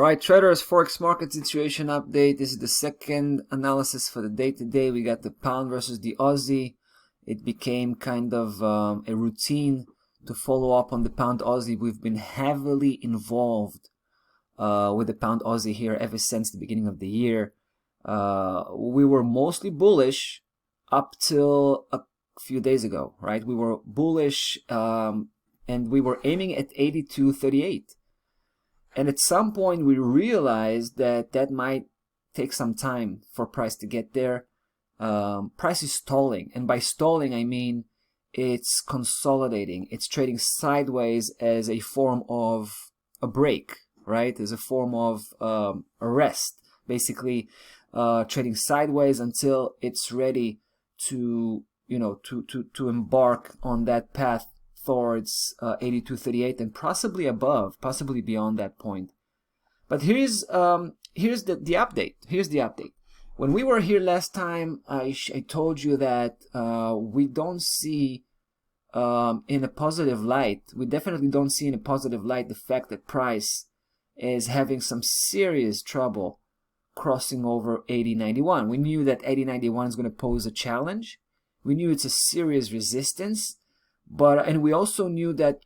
Alright, traders, Forex market situation update. This is the second analysis for the day today. We got the pound versus the Aussie. It became kind of a routine to follow up on the pound Aussie. We've been heavily involved with the pound Aussie here ever since the beginning of the year. We were mostly bullish up till a few days ago, right? We were bullish and we were aiming at 82.38. And at some point we realized that that might take some time for price to get there. Price is stalling, and by stalling I mean it's consolidating. It's trading sideways as a form of a break, right? As a form of a rest, basically trading sideways until it's ready to, you know, to embark on that path towards 82.38 and possibly above, possibly beyond that point. But here's the update. Here's the update. When we were here last time, I told you that we don't see in a positive light. We definitely don't see in a positive light the fact that price is having some serious trouble crossing over 80.91. We knew that 80.91 is going to pose a challenge. We knew it's a serious resistance. And we also knew that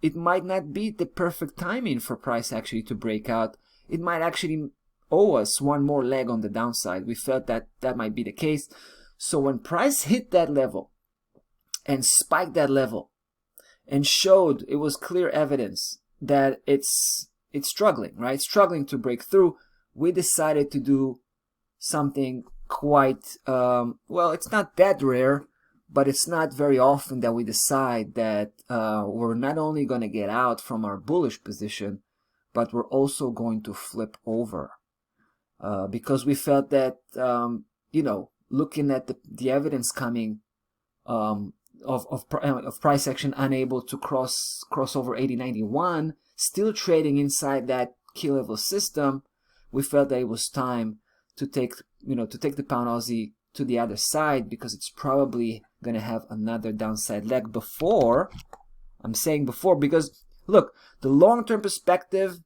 it might not be the perfect timing for price actually to break out. It might actually owe us one more leg on the downside. We felt that that might be the case. So when price hit that level and spiked that level and showed, it was clear evidence that it's struggling, right? Struggling to break through, we decided to do something quite, well, it's not that rare, but it's not very often that we decide that we're not only going to get out from our bullish position, but we're also going to flip over. Because we felt that, you know, looking at the evidence coming of price action unable to cross over 80.91, still trading inside that key level system, we felt that it was time to take the pound Aussie to the other side, because it's probably going to have another downside leg before. I'm saying before because look, the long-term perspective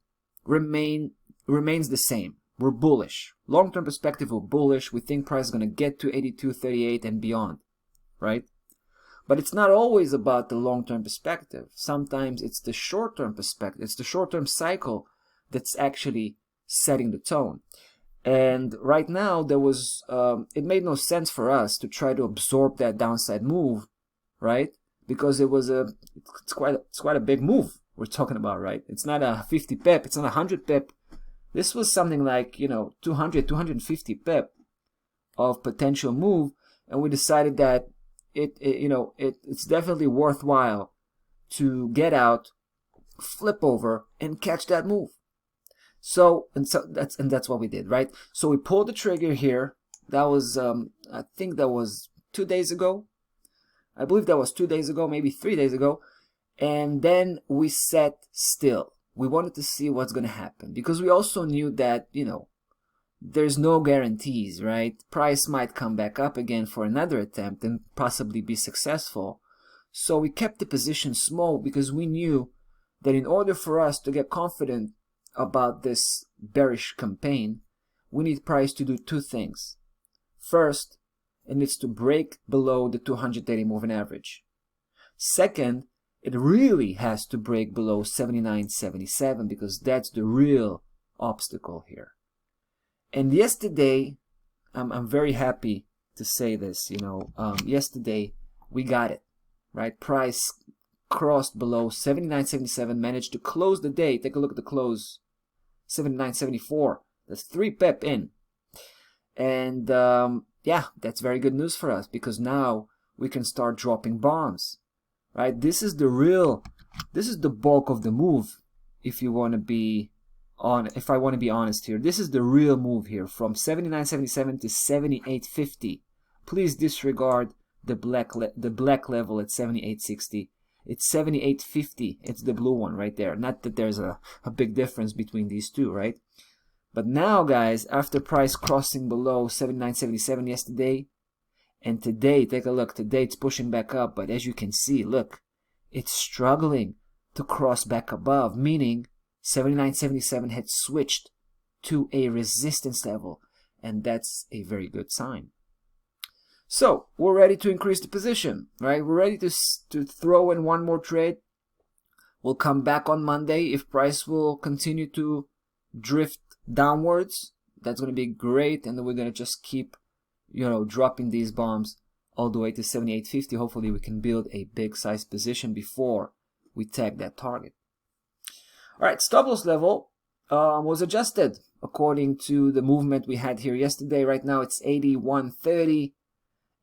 remains the same. We're bullish. Long-term perspective, we're bullish. We think price is going to get to 82.38 and beyond, right? But it's not always about the long-term perspective. Sometimes it's the short-term perspective. It's the short-term cycle that's actually setting the tone. And right now there was it made no sense for us to try to absorb that downside move, right? Because it's quite a big move we're talking about, right? It's not a 50 pip, it's not a 100 pip. This was something like, you know, 250 pip of potential move, and we decided that it's definitely worthwhile to get out, flip over, and catch that move. So that's what we did, right? So we pulled the trigger here. That was I think that was 2 days ago. I believe that was 2 days ago, maybe 3 days ago. And then we sat still. We wanted to see what's going to happen, because we also knew that, you know, there's no guarantees, right? Price might come back up again for another attempt and possibly be successful. So we kept the position small, because we knew that in order for us to get confident about this bearish campaign, we need price to do two things. First, it needs to break below the 200-day moving average. Second, it really has to break below 79.77, because that's the real obstacle here. And yesterday, I'm very happy to say this, you know, yesterday we got it, right? Price crossed below 79.77, managed to close the day. Take a look at the close, 79.74. That's 3 pip in. And yeah, that's very good news for us, because now we can start dropping bombs, right? This is the bulk of the move. If you want to be if I want to be honest here, this is the real move here, from 79.77 to 78.50. Please disregard the black level at 78.60. It's 78.50. It's the blue one right there. Not that there's a big difference between these two, right? But now, guys, after price crossing below 79.77 yesterday, and today, take a look. Today it's pushing back up, but as you can see, look, it's struggling to cross back above, meaning 79.77 had switched to a resistance level, and that's a very good sign. So we're ready to increase the position, right? We're ready to throw in one more trade. We'll come back on Monday. If price will continue to drift downwards, that's going to be great, and then we're going to just keep, you know, dropping these bombs all the way to 78.50. Hopefully we can build a big size position before we tag that target. All right, stop loss level was adjusted according to the movement we had here yesterday. Right now it's 81.30,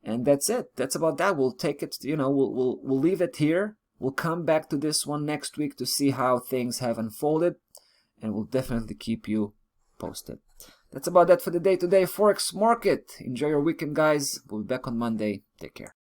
and that's it. That's about that. We'll take it, you know, we'll leave it here. We'll come back to this one next week to see how things have unfolded, and we'll definitely keep you posted. That's about that for the day-to-day Forex market. Enjoy your weekend, guys. We'll be back on Monday. Take care.